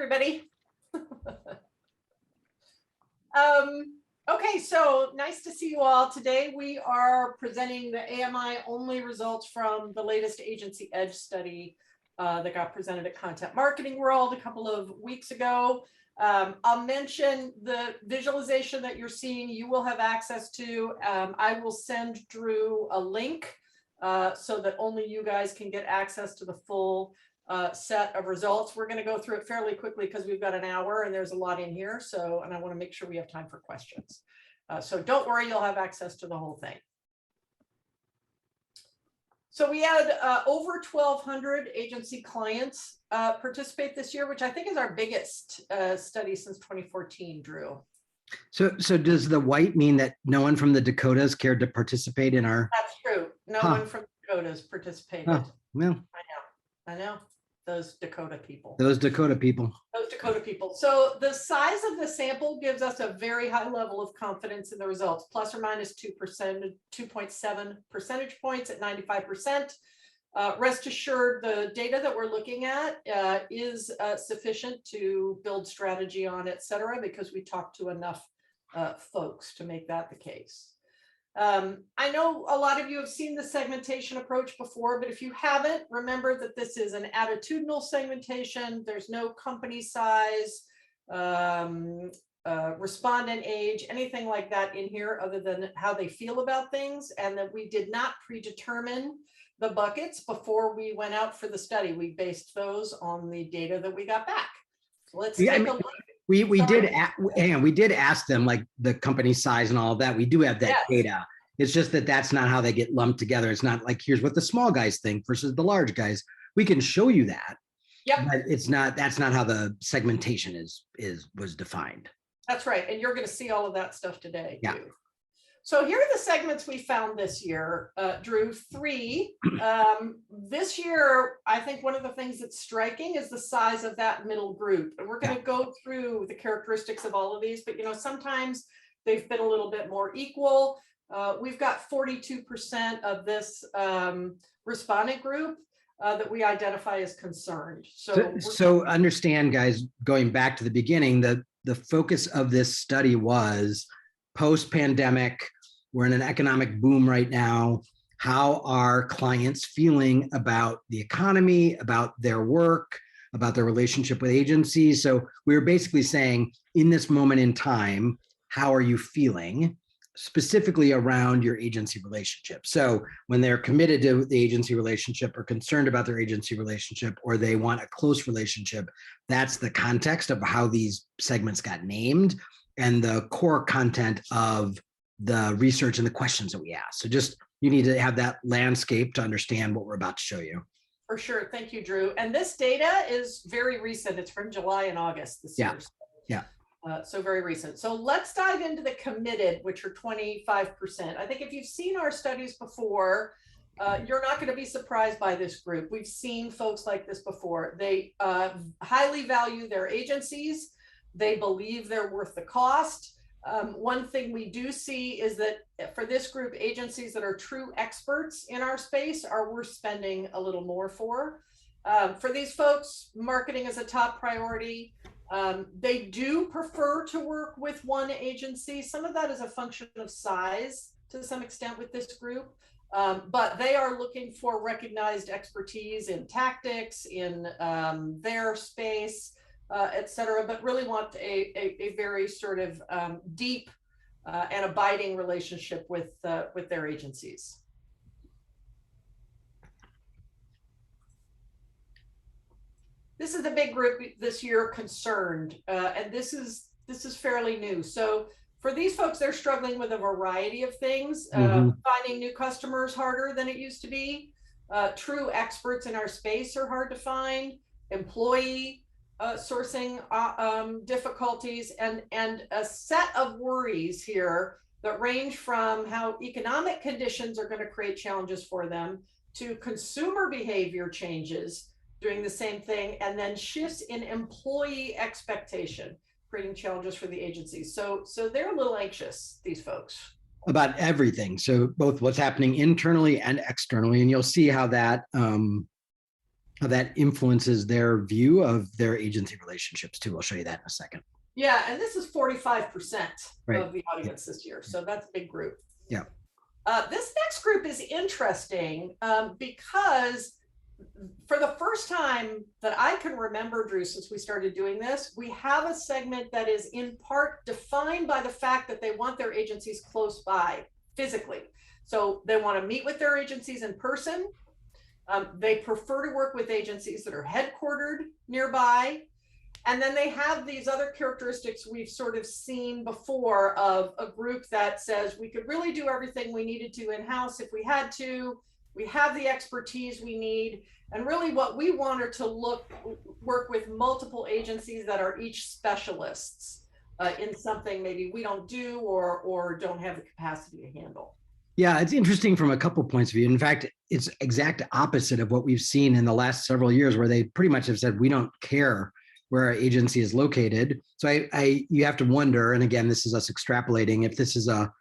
everybody. Okay, so nice to see you all. Today we are presenting the AMI only results from the latest Agency Edge study that got presented at Content Marketing World a couple of weeks ago. I'll mention the visualization that you're seeing, you will have access to. I will send Drew a link so that only you guys can get access to the full set of results. We're going to go through it fairly quickly because we've got an hour and there's a lot in here. So, and I want to make sure we have time for questions. So don't worry, you'll have access to the whole thing. So we had over 1,200 agency clients participate this year, which I think is our biggest study since 2014, Drew. So does the white mean that no one from the Dakotas cared to participate in our? That's true. No one from the Dakotas participated. Oh, well, I know. Those Dakota people. Those Dakota people. Those Dakota people. So the size of the sample gives us a very high level of confidence in the results, plus or minus 2.7 percentage points at 95%. Rest assured, the data that we're looking at is sufficient to build strategy on, et cetera, because we talked to enough folks to make that the case. I know a lot of you have seen the segmentation approach before, but if you haven't, remember that this is an attitudinal segmentation. There's no company size, respondent age, anything like that in here other than how they feel about things, and that we did not predetermine the buckets before we went out for the study. We based those on the data that we got back. So let's take a look. We did ask them like the company size and all of that. We do have that data. It's just that that's not how they get lumped together. It's not like here's what the small guys think versus the large guys. We can show you that. Yep. But it's not. That's not how the segmentation was defined. That's right, and you're going to see all of that stuff today. Yeah. Too. So here are the segments we found this year, Drew. 3. This year, I think one of the things that's striking is the size of that middle group. And we're going to go through the characteristics of all of these, but sometimes they've been a little bit more equal. We've got 42% of this respondent group that we identify as concerned. So understand, guys, going back to the beginning, the focus of this study was post-pandemic, we're in an economic boom right now. How are clients feeling about the economy, about their work, about their relationship with agencies? So we were basically saying, in this moment in time, how are you feeling, specifically around your agency relationship? So when they're committed to the agency relationship or concerned about their agency relationship, or they want a close relationship, that's the context of how these segments got named and the core content of the research and the questions that we asked. So just, you need to have that landscape to understand what we're about to show you. For sure. Thank you, Drew. And this data is very recent. It's from July and August this year. Yeah. So very recent. So let's dive into the committed, which are 25%. I think if you've seen our studies before, you're not going to be surprised by this group. We've seen folks like this before. They highly value their agencies. They believe they're worth the cost. One thing we do see is that for this group, agencies that are true experts in our space are worth spending a little more for. For these folks, marketing is a top priority. They do prefer to work with one agency. Some of that is a function of size to some extent with this group, but they are looking for recognized expertise in tactics, in their space, et cetera, but really want a very sort of deep and abiding relationship with their agencies. This is the big group this year, concerned, and this is fairly new. So for these folks, they're struggling with a variety of things. Finding new customers harder than it used to be. True experts in our space are hard to find. Employee sourcing difficulties, and a set of worries here that range from how economic conditions are going to create challenges for them to consumer behavior changes doing the same thing, and then shifts in employee expectation creating challenges for the agencies. So they're a little anxious, these folks. About everything. So both what's happening internally and externally, and you'll see how that how that influences their view of their agency relationships too. I'll show you that in a second. Yeah, and this is 45% Right. of the audience this year, so that's a big group. Yeah. This next group is interesting because for the first time that I can remember, Drew, since we started doing this, we have a segment that is in part defined by the fact that they want their agencies close by physically. So they want to meet with their agencies in person. They prefer to work with agencies that are headquartered nearby. And then they have these other characteristics we've sort of seen before of a group that says we could really do everything we needed to in-house if we had to. We have the expertise we need. And really what we want are to work with multiple agencies that are each specialists in something maybe we don't do or don't have the capacity to handle. Yeah, it's interesting from a couple points of view. In fact, it's exact opposite of what we've seen in the last several years, where they pretty much have said, we don't care where our agency is located. So you have to wonder, and again, this is us extrapolating, if this is a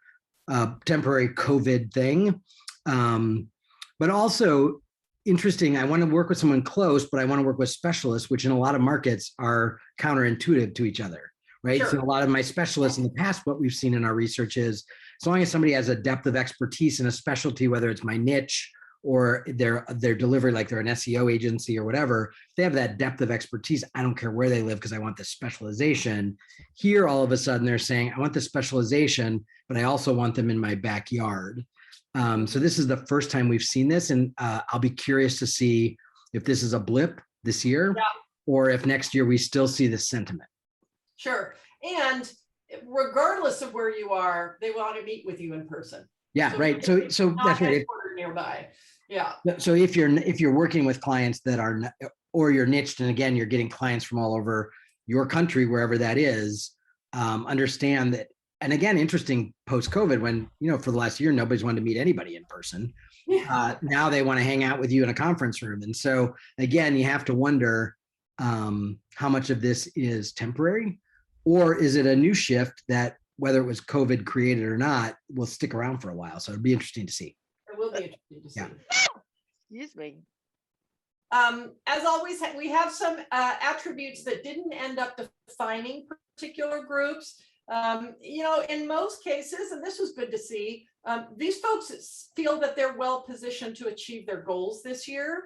temporary COVID thing. But also interesting, I want to work with someone close, but I want to work with specialists, which in a lot of markets are counterintuitive to each other, right? Sure. So a lot of my specialists in the past, what we've seen in our research is, as long as somebody has a depth of expertise in a specialty, whether it's my niche or their delivery, like they're an SEO agency or whatever, they have that depth of expertise. I don't care where they live because I want the specialization. Here, all of a sudden, they're saying, I want the specialization, but I also want them in my backyard. So this is the first time we've seen this, and I'll be curious to see if this is a blip this year, or if next year we still see this sentiment. Sure. And regardless of where you are, they want to meet with you in person. Yeah, so right. So that's right. Nearby. Yeah. So if you're working with clients that are, or you're niched, and again, you're getting clients from all over your country, wherever that is, understand that. And again, interesting post-COVID, when, for the last year, nobody's wanted to meet anybody in person. Yeah. Now they want to hang out with you in a conference room. And so again, you have to wonder how much of this is temporary, or is it a new shift that, whether it was COVID created or not, will stick around for a while. So it'd be interesting to see. It will be interesting to see. Yeah. Excuse me. As always, we have some attributes that didn't end up defining particular groups. In most cases, and this was good to see, these folks feel that they're well positioned to achieve their goals this year,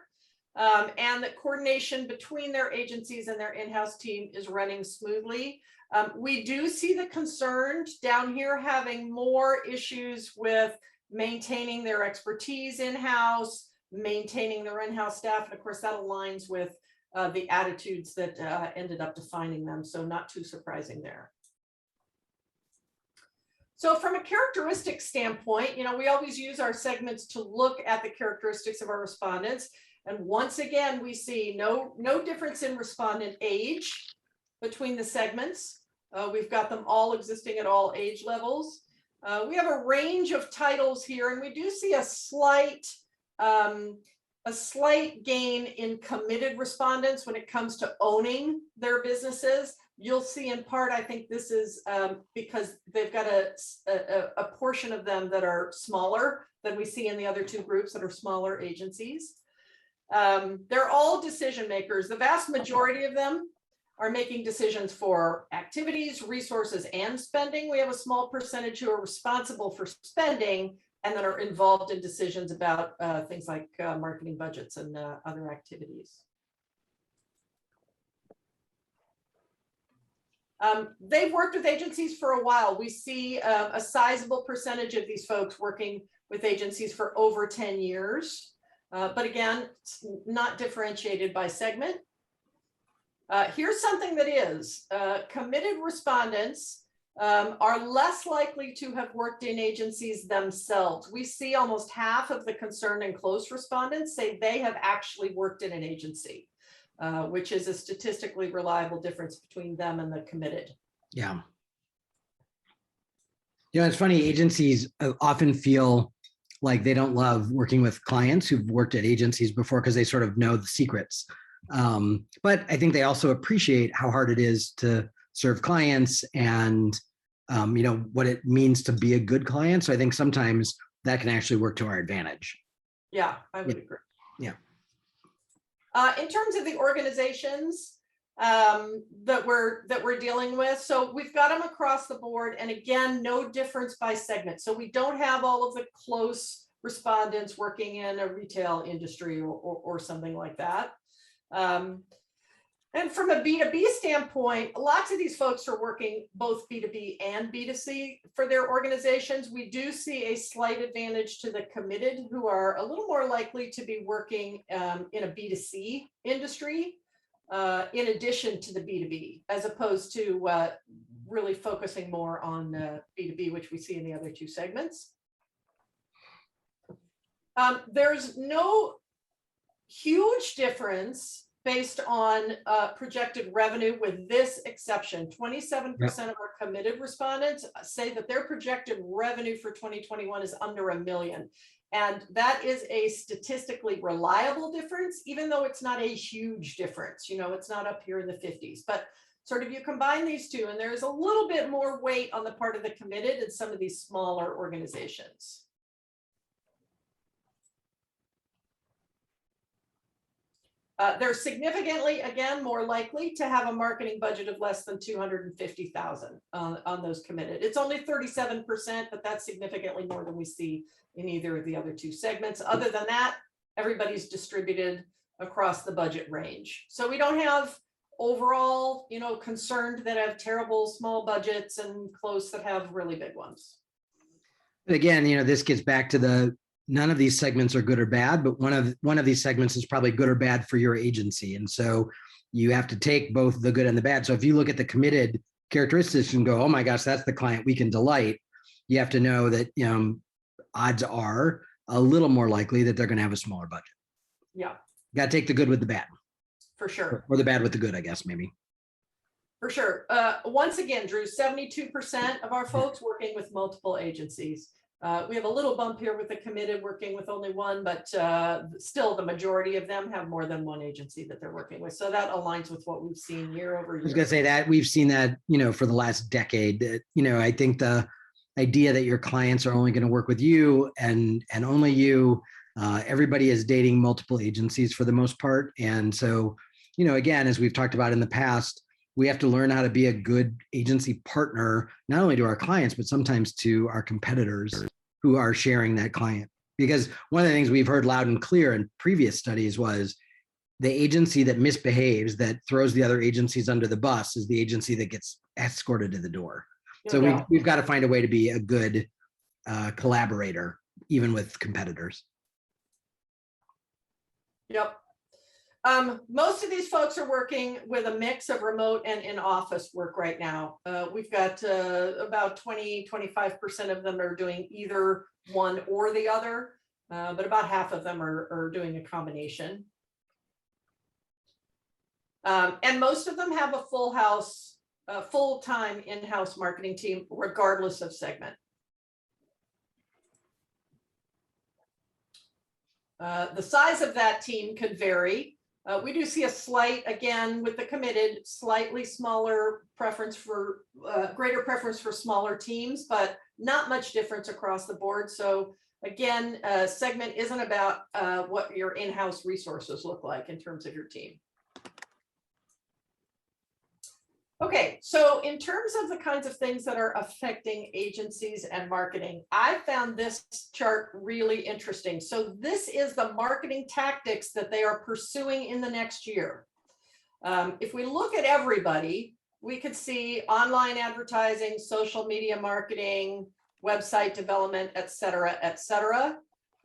and that coordination between their agencies and their in-house team is running smoothly. We do see the concerned down here having more issues with maintaining their expertise in-house, maintaining their in-house staff, and of course that aligns with the attitudes that ended up defining them, so not too surprising there. So from a characteristic standpoint, we always use our segments to look at the characteristics of our respondents. And once again, we see no difference in respondent age between the segments. We've got them all existing at all age levels. We have a range of titles here, and we do see a slight gain in committed respondents when it comes to owning their businesses. You'll see in part, I think this is because they've got a portion of them that are smaller than we see in the other two groups that are smaller agencies. They're all decision makers. The vast majority of them are making decisions for activities, resources, and spending. We have a small percentage who are responsible for spending and that are involved in decisions about things like marketing budgets and other activities. They've worked with agencies for a while. We see a sizable percentage of these folks working with agencies for over 10 years. But again, it's not differentiated by segment. Here's something that is. Committed respondents are less likely to have worked in agencies themselves. We see almost half of the concerned and close respondents say they have actually worked in an agency. Which is a statistically reliable difference between them and the committed. Yeah. It's funny, agencies often feel like they don't love working with clients who've worked at agencies before because they sort of know the secrets. But I think they also appreciate how hard it is to serve clients and, what it means to be a good client. So I think sometimes that can actually work to our advantage. Yeah, I would agree. Yeah. In terms of the organizations that we're dealing with, so we've got them across the board, and again, no difference by segment. So we don't have all of the close respondents working in a retail industry or something like that. And from a B2B standpoint, lots of these folks are working both B2B and B2C for their organizations. We do see a slight advantage to the committed, who are a little more likely to be working in a B2C industry, in addition to the B2B, as opposed to really focusing more on B2B, which we see in the other two segments. There's no huge difference based on projected revenue, with this exception. 27% of our committed respondents say that their projected revenue for 2021 is under $1 million. And that is a statistically reliable difference, even though it's not a huge difference. You know, it's not up here in the 50s, but sort of you combine these two, and there's a little bit more weight on the part of the committed in some of these smaller organizations. They're significantly, again, more likely to have a marketing budget of less than $250,000 on those committed. It's only 37%, but that's significantly more than we see in either of the other two segments. Other than that, everybody's distributed across the budget range. So we don't have overall, you know, concerned that have terrible small budgets and close that have really big ones. Again, you know, this gets back to the, none of these segments are good or bad, but one of these segments is probably good or bad for your agency. And so you have to take both the good and the bad. So if you look at the committed characteristics and go, oh my gosh, that's the client we can delight, you have to know that, you know, odds are a little more likely that they're going to have a smaller budget. Yeah. You got to take the good with the bad. For sure. Or the bad with the good, I guess, maybe. For sure. Once again, Drew, 72% of our folks working with multiple agencies. We have a little bump here with the committed working with only one, but still the majority of them have more than one agency that they're working with. So that aligns with what we've seen year over year. I was going to say that we've seen that, you know, for the last decade. You know, I think the idea that your clients are only going to work with you and only you, everybody is dating multiple agencies for the most part. And so, you know, again, as we've talked about in the past, we have to learn how to be a good agency partner, not only to our clients, but sometimes to our competitors who are sharing that client. Because one of the things we've heard loud and clear in previous studies was the agency that misbehaves, that throws the other agencies under the bus, is the agency that gets escorted to the door. So we've got to find a way to be a good collaborator, even with competitors. Yep. Most of these folks are working with a mix of remote and in-office work right now. We've got about 20-25% of them are doing either one or the other, but about half of them are doing a combination. And most of them have a full-time in-house marketing team, regardless of segment. The size of that team could vary. We do see a slight, again, with the committed, slightly smaller preference for, greater preference for smaller teams, but not much difference across the board. So again, segment isn't about what your in-house resources look like in terms of your team. Okay, so in terms of the kinds of things that are affecting agencies and marketing, I found this chart really interesting. So this is the marketing tactics that they are pursuing in the next year. If we look at everybody, we could see online advertising, social media marketing, website development, et cetera, et cetera.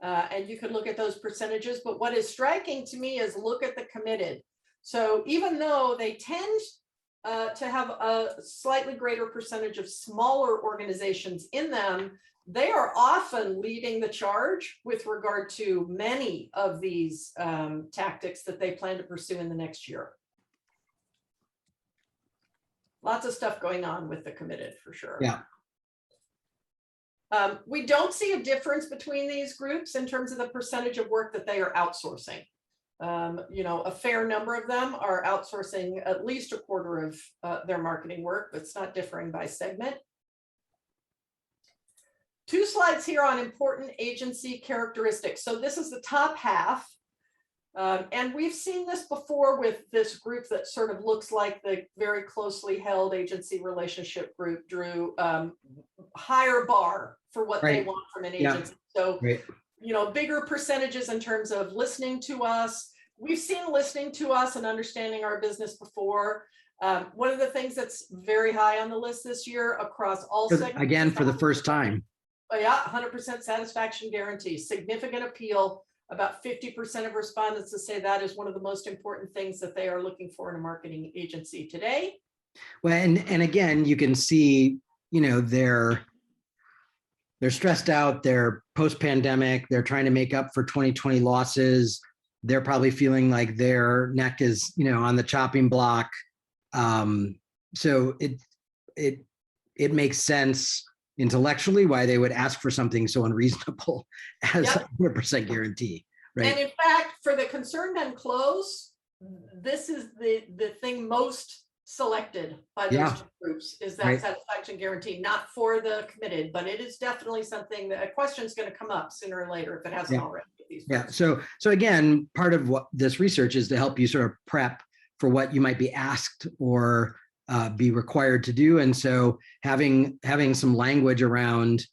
And you could look at those percentages, but what is striking to me is look at the committed. So even though they tend to have a slightly greater percentage of smaller organizations in them, they are often leading the charge with regard to many of these tactics that they plan to pursue in the next year. Lots of stuff going on with the committed, for sure. Yeah. We don't see a difference between these groups in terms of the percentage of work that they are outsourcing. You know, a fair number of them are outsourcing at least a quarter of their marketing work, but it's not differing by segment. Two slides here on important agency characteristics. So this is the top half. And we've seen this before with this group that sort of looks like the very closely held agency relationship group, Drew. Higher bar for what they Right. want from an Yeah. agency. So, Right. bigger percentages in terms of listening to us. We've seen listening to us and understanding our business before. One of the things that's very high on the list this year across all segments. Again, for the first time. Yeah, 100% satisfaction guarantee, significant appeal. About 50% of respondents to say that is one of the most important things that they are looking for in a marketing agency today. Well, and again, you can see, they're stressed out, they're post-pandemic, they're trying to make up for 2020 losses. They're probably feeling like their neck is, on the chopping block. So it makes sense intellectually why they would ask for something so unreasonable as Yep. 100% guarantee, right? And in fact, for the concerned and close, this is the thing most selected by those two groups, is that Right. satisfaction guarantee, not for the committed, but it is definitely something that a question is going to come up sooner or later if it hasn't Yeah. already. with these Yeah. groups. So again, part of what this research is to help you sort of prep for what you might be asked or be required to do. And so having some language around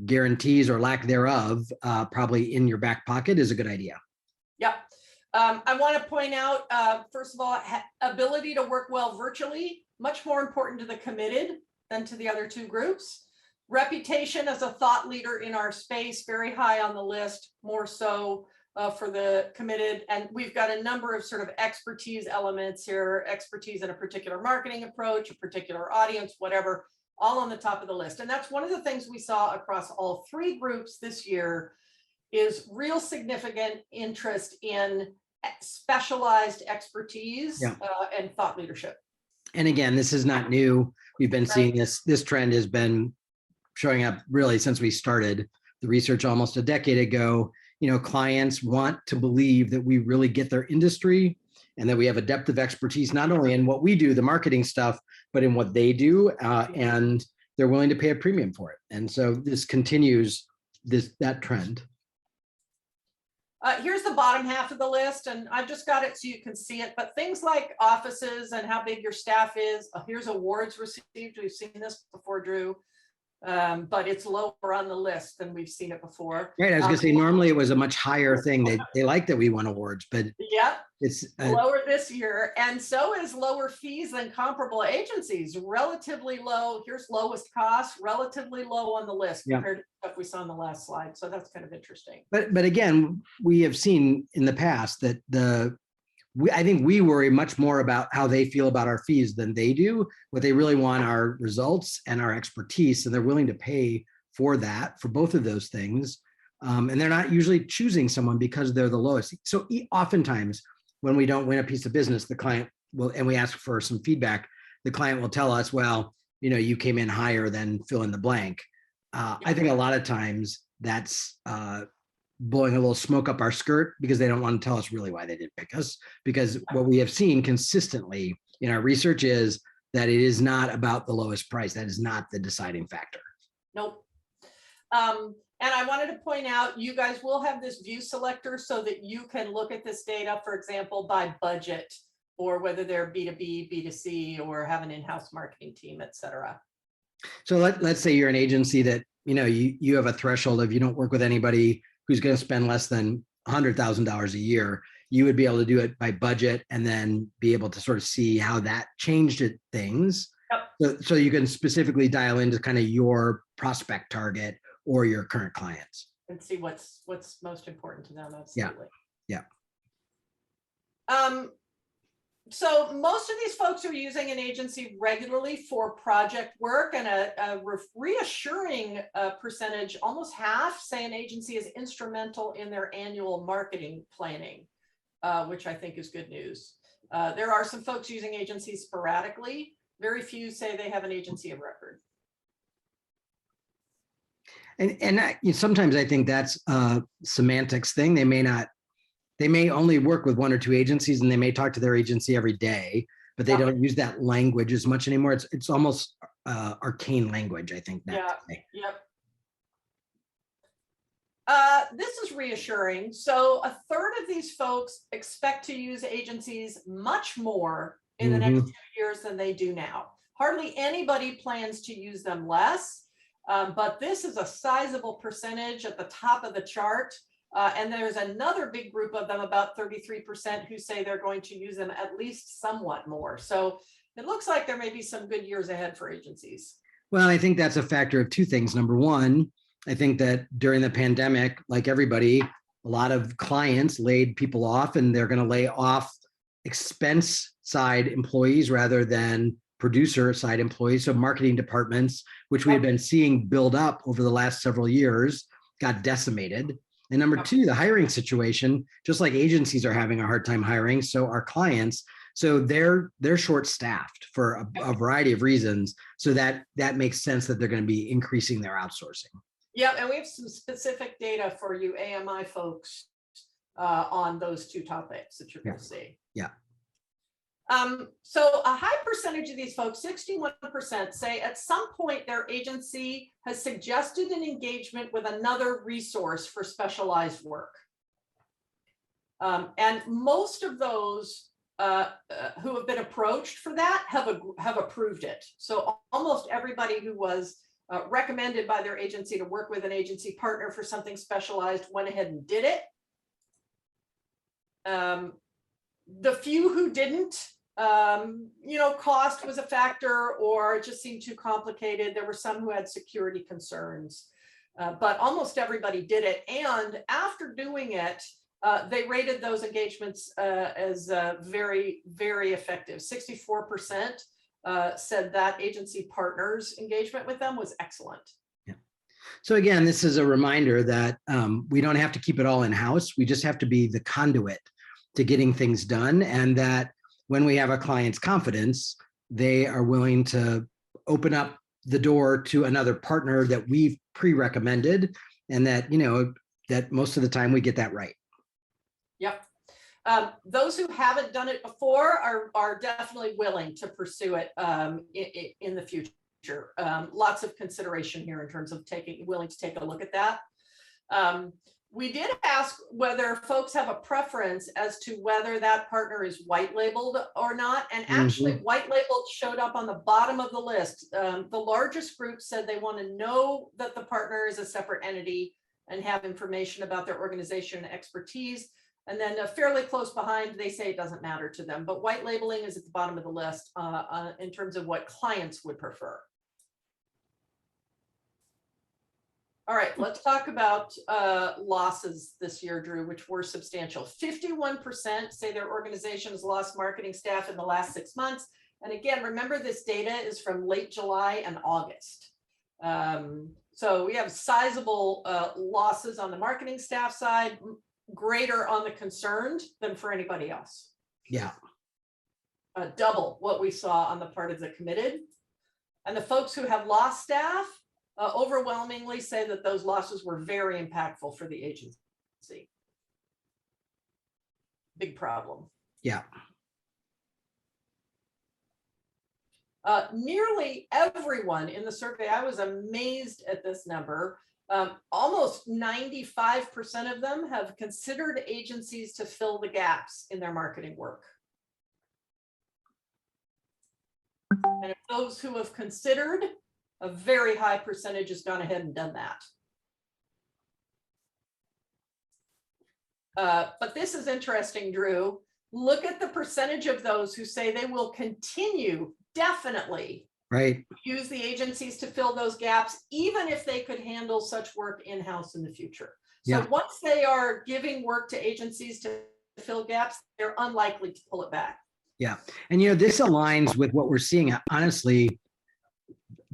guarantees or lack thereof, probably in your back pocket is a good idea. Yep. I want to point out, first of all, ability to work well virtually, much more important to the committed than to the other two groups. Reputation as a thought leader in our space, very high on the list, more so for the committed. And we've got a number of sort of expertise elements here, expertise in a particular marketing approach, a particular audience, whatever, all on the top of the list. And that's one of the things we saw across all three groups this year, is real significant interest in specialized expertise. Yeah. And thought leadership. And again, this is not new. We've been seeing this trend has been showing up really since we started the research almost a decade ago. Clients want to believe that we really get their industry and that we have a depth of expertise, not only in what we do, the marketing stuff, but in what they do. And they're willing to pay a premium for it. And so this continues that trend. Here's the bottom half of the list, and I've just got it so you can see it, but things like offices and how big your staff is. Here's awards received. We've seen this before, Drew, but it's lower on the list than we've seen it before. Right. I was going to say, normally it was a much higher thing. They like that we won awards, but yeah, it's lower this year. And so is lower fees than comparable agencies, relatively low. Here's lowest cost, relatively low on the list compared to stuff we saw on the last slide. So that's kind of interesting. But again, we have seen in the past that I think we worry much more about how they feel about our fees than they do. What they really want are results and our expertise, and they're willing to pay for that, for both of those things. And they're not usually choosing someone because they're the lowest. So oftentimes when we don't win a piece of business, the client will, and we ask for some feedback, the client will tell us, well, you came in higher than fill in the blank. I think a lot of times that's blowing a little smoke up our skirt because they don't want to tell us really why they didn't pick us. Because what we have seen consistently in our research is that it is not about the lowest price. That is not the deciding factor. Nope. And I wanted to point out, you guys will have this view selector so that you can look at this data, for example, by budget, or whether they're B2B, B2C, or have an in-house marketing team, et cetera. So let's say you're an agency that, you have a threshold of you don't work with anybody who's going to spend less than $100,000 a year. You would be able to do it by budget and then be able to sort of see how that changed things. Yep. So you can specifically dial into kind of your prospect target or your current clients and see what's most important to them. Absolutely. Yeah. So most of these folks are using an agency regularly for project work, and a reassuring percentage, almost half, say an agency is instrumental in their annual marketing planning, which I think is good news. There are some folks using agencies sporadically. Very few say they have an agency of record. And sometimes I think that's a semantics thing. They may only work with one or two agencies, and they may talk to their agency every day, but they don't use that language as much anymore. It's almost arcane language, I think. Yeah. Yep. This is reassuring. So a third of these folks expect to use agencies much more in the next 2 years than they do now. Hardly anybody plans to use them less, but this is a sizable percentage at the top of the chart. And there's another big group of them, about 33%, who say they're going to use them at least somewhat more. So it looks like there may be some good years ahead for agencies. Well, I think that's a factor of two things. Number one, I think that during the pandemic, like everybody, a lot of clients laid people off, and they're going to lay off expense side employees rather than producer side employees. So marketing departments, which we have been seeing build up over the last several years, got decimated. And number two, the hiring situation, just like agencies are having a hard time hiring, so are clients. So they're short staffed for a variety of reasons. So that makes sense that they're going to be increasing their outsourcing. Yeah, and we have some specific data for you AMI folks on those two topics that you're going to see. Yeah. So a high percentage of these folks, 61%, say at some point their agency has suggested an engagement with another resource for specialized work. And most of those who have been approached for that have approved it. So almost everybody who was recommended by their agency to work with an agency partner for something specialized went ahead and did it. The few who didn't, cost was a factor, or it just seemed too complicated. There were some who had security concerns, but almost everybody did it. And after doing it, they rated those engagements as very, very effective. 64% said that agency partners' engagement with them was excellent. Yeah. So again, this is a reminder that we don't have to keep it all in-house. We just have to be the conduit to getting things done, and that when we have a client's confidence, they are willing to open up the door to another partner that we've pre-recommended, and that, that most of the time we get that right. Yep. Those who haven't done it before are definitely willing to pursue it in the future. Lots of consideration here in terms of willing to take a look at that. We did ask whether folks have a preference as to whether that partner is white labeled or not. And actually white labeled showed up on the bottom of the list. The largest group said they want to know that the partner is a separate entity and have information about their organization and expertise. And then fairly close behind, they say it doesn't matter to them, but white labeling is at the bottom of the list in terms of what clients would prefer. All right, let's talk about losses this year, Drew, which were substantial. 51% say their organization has lost marketing staff in the last 6 months. And again, remember, this data is from late July and August. So we have sizable losses on the marketing staff side, greater on the concerned than for anybody else. Yeah. Double what we saw on the part of the committed. And the folks who have lost staff overwhelmingly say that those losses were very impactful for the agency. Big problem. Yeah. Nearly everyone in the survey, I was amazed at this number, almost 95% of them have considered agencies to fill the gaps in their marketing work. And of those who have considered, a very high percentage has gone ahead and done that. But this is interesting, Drew. Look at the percentage of those who say they will continue, definitely, use the agencies to fill those gaps, even if they could handle such work in-house in the future. So once they are giving work to agencies to fill gaps, they're unlikely to pull it back. Yeah. And, this aligns with what we're seeing. Honestly,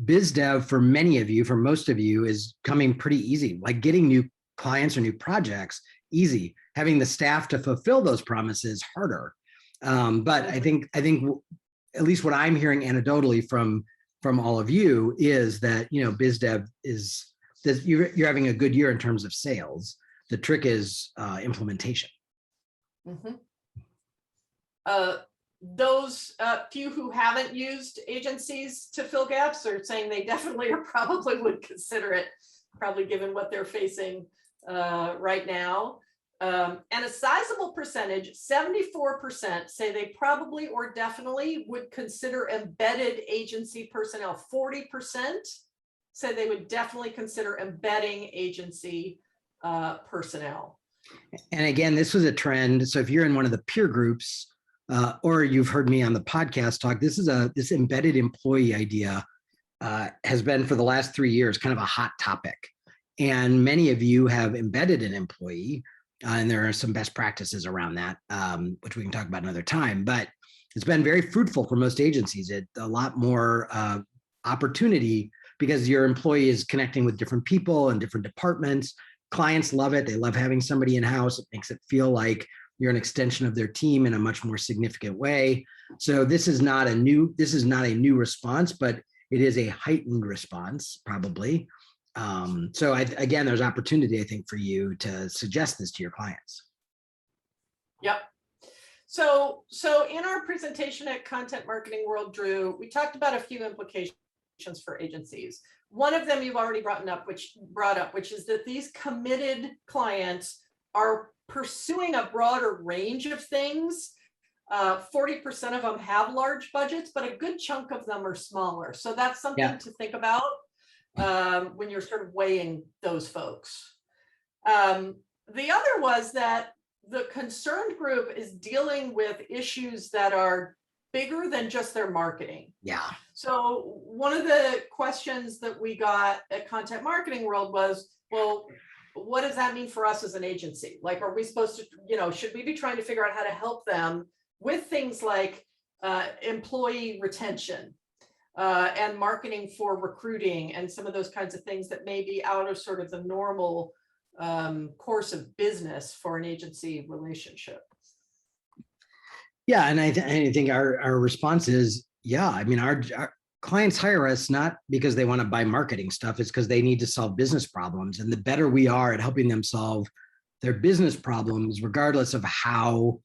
biz dev for many of you, for most of you, is coming pretty easy. Like getting new clients or new projects, easy. Having the staff to fulfill those promises, harder. But I think at least what I'm hearing anecdotally from all of you is that, biz dev is that you're having a good year in terms of sales. The trick is implementation. Those few who haven't used agencies to fill gaps are saying they definitely or probably would consider it, probably given what they're facing right now. And a sizable percentage, 74%, say they probably or definitely would consider embedded agency personnel. 40% say they would definitely consider embedding agency personnel. And again, this was a trend. So if you're in one of the peer groups, or you've heard me on the podcast talk, this embedded employee idea has been for the last 3 years kind of a hot topic. And many of you have embedded an employee, and there are some best practices around that, which we can talk about another time. But it's been very fruitful for most agencies. It's a lot more opportunity because your employee is connecting with different people and different departments. Clients love it. They love having somebody in-house. It makes it feel like you're an extension of their team in a much more significant way. So this is not a new response, but it is a heightened response, probably. So again, there's opportunity, I think, for you to suggest this to your clients. Yep. So in our presentation at Content Marketing World, Drew, we talked about a few implications for agencies. One of them you've already brought up, which is that these committed clients are pursuing a broader range of things. 40% of them have large budgets, but a good chunk of them are smaller. So that's something to think about when you're sort of weighing those folks. The other was that the concerned group is dealing with issues that are bigger than just their marketing. Yeah. So one of the questions that we got at Content Marketing World was, well, what does that mean for us as an agency? Like, are we supposed to, should we be trying to figure out how to help them with things like employee retention and marketing for recruiting and some of those kinds of things that may be out of sort of the normal course of business for an agency relationship? Yeah, and I think our response is, yeah. I mean, our clients hire us not because they want to buy marketing stuff. It's because they need to solve business problems. And the better we are at helping them solve their business problems, regardless of how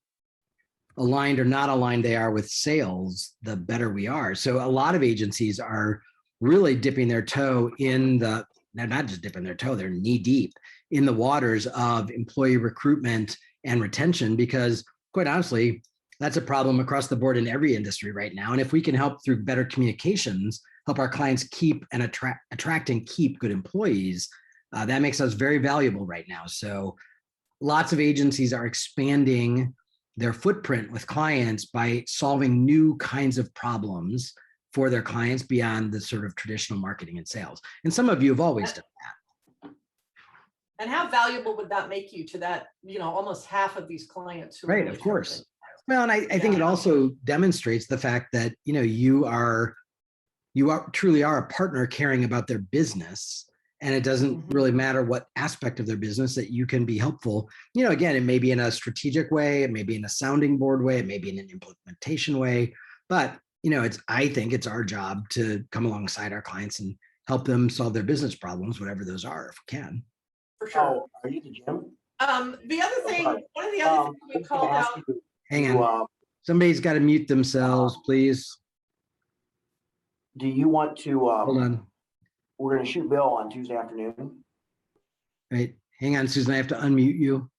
aligned or not aligned they are with sales, the better we are. So a lot of agencies are really dipping their toe they're not just dipping their toe, they're knee deep in the waters of employee recruitment and retention, because quite honestly, that's a problem across the board in every industry right now. And if we can help through better communications, help our clients keep and attract and keep good employees, that makes us very valuable right now. So lots of agencies are expanding their footprint with clients by solving new kinds of problems for their clients beyond the sort of traditional marketing and sales. And some of you have always done that. And how valuable would that make you to that, almost half of these clients who right, of course. Well, and I think it also demonstrates the fact that, you truly are a partner caring about their business. And it doesn't really matter what aspect of their business that you can be helpful. Again, it may be in a strategic way, it may be in a sounding board way, it may be in an implementation way. But, I think it's our job to come alongside our clients and help them solve their business problems, whatever those are, if we can. For sure. Oh, are you the Jim? The other thing, one of the other things we called out. Hang on. Somebody's got to mute themselves, please. Do you want to? Hold on. We're going to shoot Bill on Tuesday afternoon. Right. Hang on, Susan. I have to unmute you.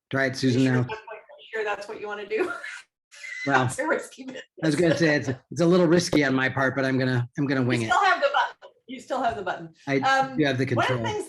Try it, Susan. Now. Sure, that's what you want to do. Well, it's a risky business. I was going to say it's a little risky on my part, but I'm gonna wing it. You still have the button. You still have the button. You have the control. One of the things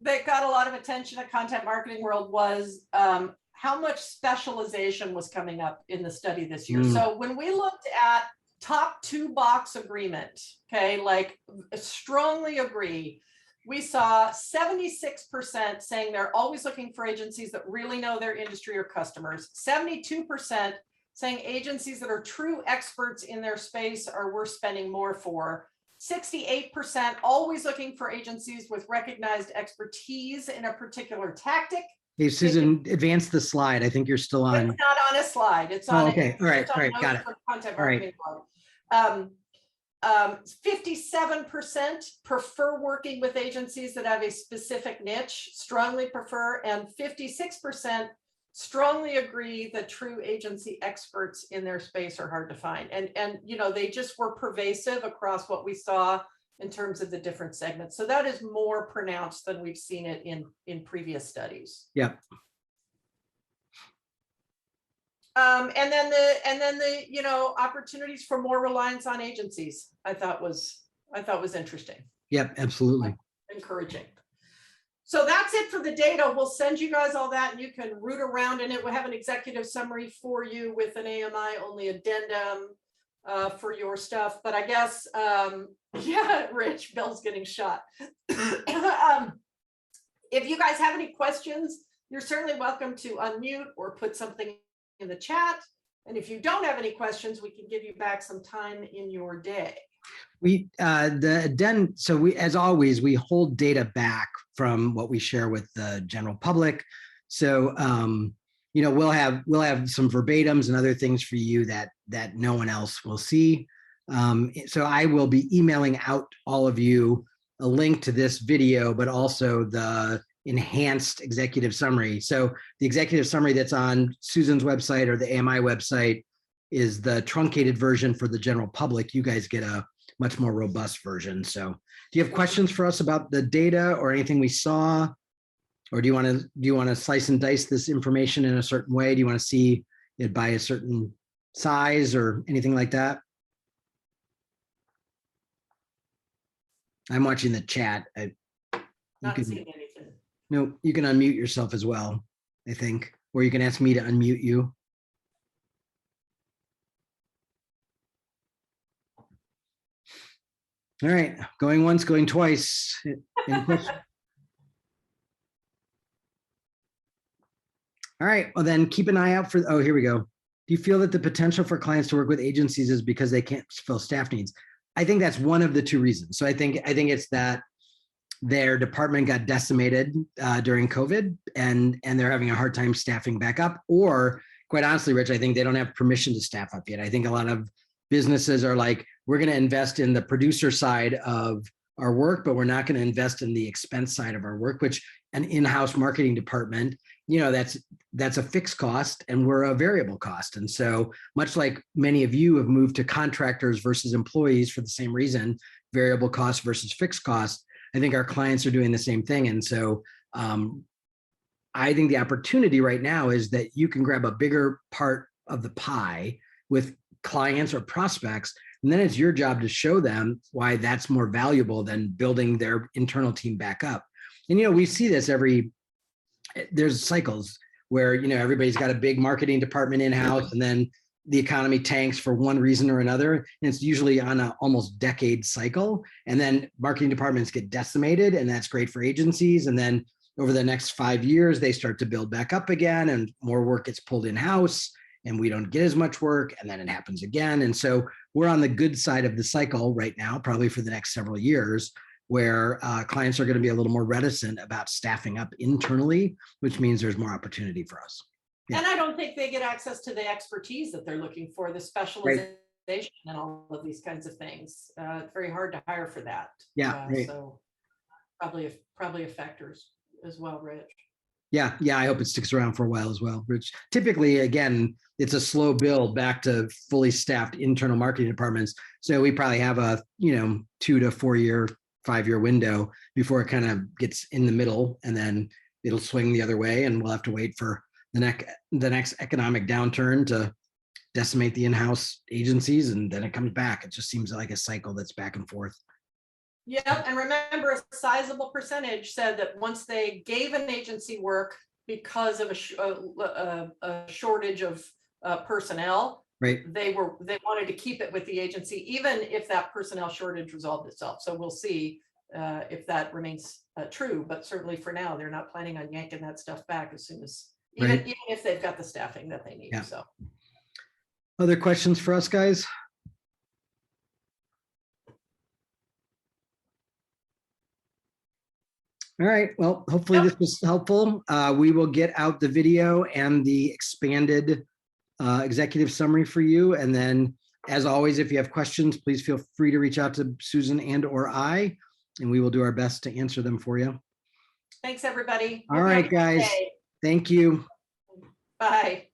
that got a lot of attention at Content Marketing World was how much specialization was coming up in the study this year. So when we looked at top 2 box agreement, okay, like strongly agree, we saw 76% saying they're always looking for agencies that really know their industry or customers. 72% saying agencies that are true experts in their space are worth spending more for. 68% always looking for agencies with recognized expertise in a particular tactic. Hey, Susan, advance the slide. I think you're still on. It's not on a slide. It's on. Okay. All right. Got it. Content marketing. All right. 57% prefer working with agencies that have a specific niche, strongly prefer, and 56% strongly agree that true agency experts in their space are hard to find. And you know, they just were pervasive across what we saw in terms of the different segments. So that is more pronounced than we've seen it in previous studies. Yep. And then the you know, opportunities for more reliance on agencies, I thought was interesting, Yep, absolutely. encouraging. So that's it for the data. We'll send you guys all that and you can root around in it. We'll have an executive summary for you with an AMI only addendum for your stuff. But I guess, yeah, Rich, Bill's getting shot. If you guys have any questions, you're certainly welcome to unmute or put something in the chat. And if you don't have any questions, we can give you back some time in your day. So we, as always, we hold data back from what we share with the general public. So, you know, we'll have some verbatims and other things for you that no one else will see. So I will be emailing out all of you a link to this video, but also the enhanced executive summary. So the executive summary that's on Susan's website or the AMI website is the truncated version for the general public. You guys get a much more robust version. So do you have questions for us about the data or anything we saw? Or do you want to slice and dice this information in a certain way? Do you want to see it by a certain size or anything like that? I'm watching the chat. Not seeing anything. No, you can unmute yourself as well, I think, or you can ask me to unmute you. All right, going once, going twice. Any questions? All right, well then keep an eye out for, oh, here we go. Do you feel that the potential for clients to work with agencies is because they can't fill staff needs? I think that's one of the two reasons. So I think it's that their department got decimated during COVID and they're having a hard time staffing back up, or quite honestly, Rich, I think they don't have permission to staff up yet. I think a lot of businesses are like, we're going to invest in the producer side of our work, but we're not going to invest in the expense side of our work, which an in-house marketing department, you know, that's a fixed cost and we're a variable cost. And so much like many of you have moved to contractors versus employees for the same reason, variable cost versus fixed cost, I think our clients are doing the same thing. And so I think the opportunity right now is that you can grab a bigger part of the pie with clients or prospects, and then it's your job to show them why that's more valuable than building their internal team back up. And, you know, we see this there's cycles where, you know, everybody's got a big marketing department in-house and then the economy tanks for one reason or another. And it's usually on an almost decade cycle. And then marketing departments get decimated, and that's great for agencies. And then over the next 5 years, they start to build back up again and more work gets pulled in-house and we don't get as much work, and then it happens again. And so we're on the good side of the cycle right now, probably for the next several years, where clients are going to be a little more reticent about staffing up internally, which means there's more opportunity for us. Yeah. And I don't think they get access to the expertise that they're looking for, the specialization and all of these kinds of things. It's very hard to hire for that. Yeah, right. So probably a factor as well, Rich. Yeah, I hope it sticks around for a while as well, Rich. Typically, again, it's a slow build back to fully staffed internal marketing departments. So we probably have a 2 to 4 year, 5 year window before it kind of gets in the middle, and then it'll swing the other way, and we'll have to wait for the next economic downturn to decimate the in-house agencies, and then it comes back. It just seems like a cycle that's back and forth. Yeah, and remember, a sizable percentage said that once they gave an agency work because of a shortage of personnel, right? They wanted to keep it with the agency, even if that personnel shortage resolved itself. So we'll see if that remains true. But certainly for now, they're not planning on yanking that stuff back as soon as, even if they've got the staffing that they need. Yeah. So, other questions for us, guys? All right, well, hopefully this was helpful. We will get out the video and the expanded executive summary for you. And then, as always, if you have questions, please feel free to reach out to Susan and/or I, and we will do our best to answer them for you. thanks, everybody. All right, guys. Thank you. Bye.